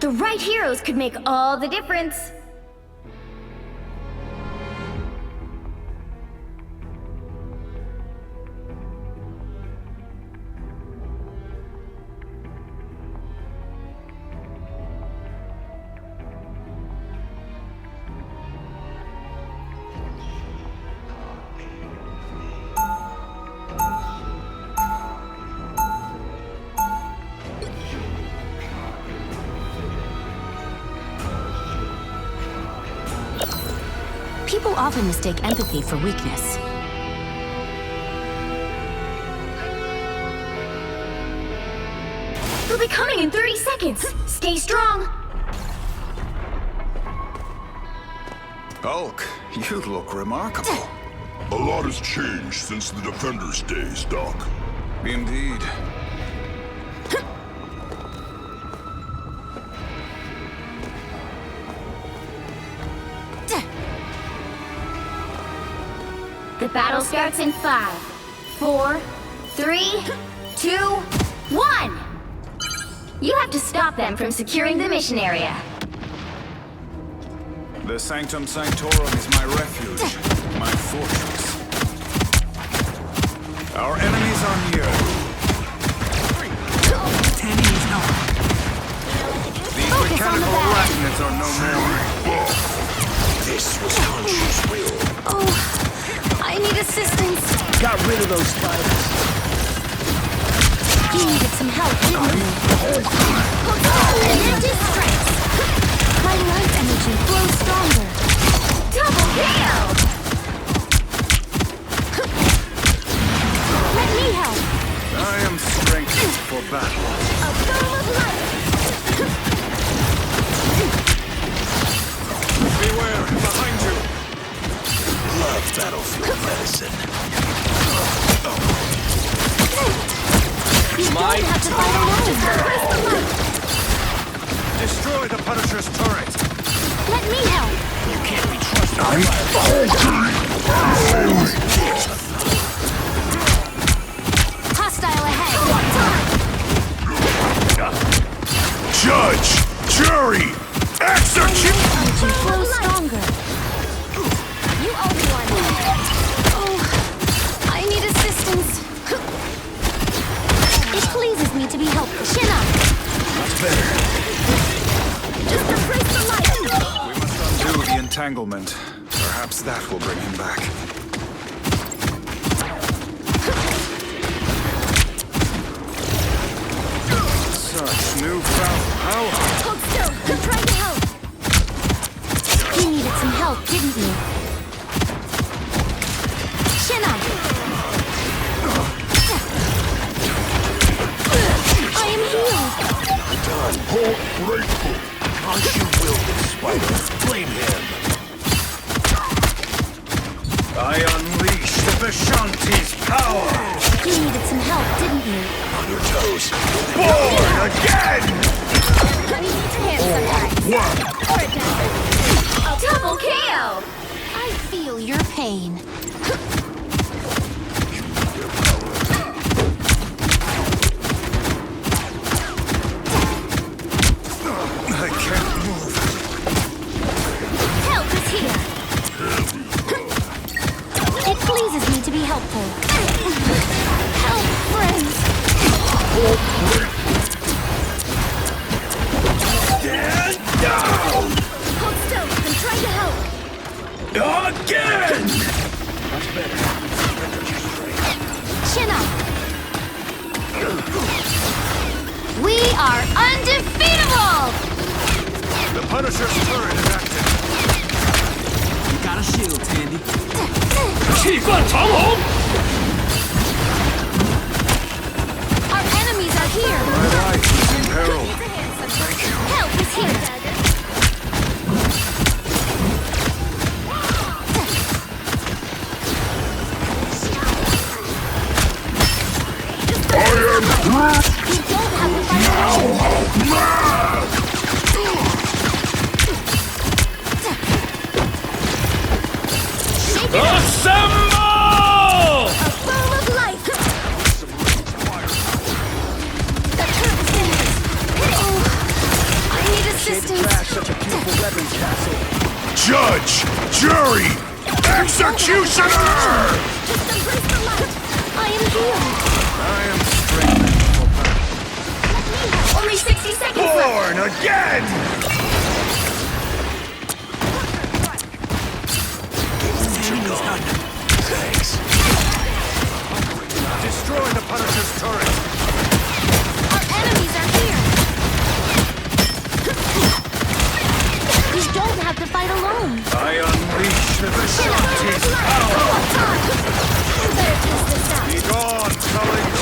The right heroes could make all the difference. People often mistake empathy for weakness. They'll be coming in 30 seconds. Stay strong. Hulk, you look remarkable. A lot has changed since the Defenders' days, Doc. Indeed. The battle starts in 5, 4, 3, 2, 1! You have to stop them from securing the mission area. The Sanctum Sanctorum is my refuge, my fortress. Our enemies are near. 10 enemies now. These Focus mechanical on the back. arachnids are no more. This was Khonshu's will. Oh, I need assistance. Got rid of those spiders. You needed some help, didn't you? Mantis strikes. My light energy grows stronger. Double kill! Let me help. I am strengthened for battle. A bow of light. Beware, behind you. Love battlefield medicine. You don't have to fight alone. Press the light. Destroy the Punisher's turret. Let me help. You can't be trusted. Hostile ahead. Judge! Jury! Execute! Energy grows stronger. You owe me one. Oh, I need assistance. It pleases me to be helpful. Chin up. Much better. Just embrace the light. We must undo the entanglement. Perhaps that will bring him back. Such newfound power. Hold still. I'm trying to help. You needed some help, didn't you? Chin up. I am healed. Done. Hulk grateful. Khonshu will the spider. Blame him. I unleash the Vishanti's power. You needed some help, didn't you? On your toes. Born again! We need to hand sometimes. One. Or it doesn't. A double KO! I feel your pain. I can't move. Help is here. It pleases me to be helpful. Help, friends. Stand down! Hold still. I'm trying to help. Again! Much better. Chin up. We are undefeatable! The Punisher's turret is active. You got a shield, Tandy. 气贯长虹 Our enemies are here. My life is in peril. Help is here. I am Groot! You don't have to fight alone. Mad! Shake it up. Assemble! A bow of light. The turret is finished. Oh, I need castle. Judge, jury, executioner! Just embrace the light. I am healed. I am strengthened for battle. Only 60 seconds left. Born again! Enemy's got them. Thanks. Destroy the Punisher's turret. Our enemies are here. You don't have to fight alone. I unleash the Shanty's power. You better test this out. Be gone, culling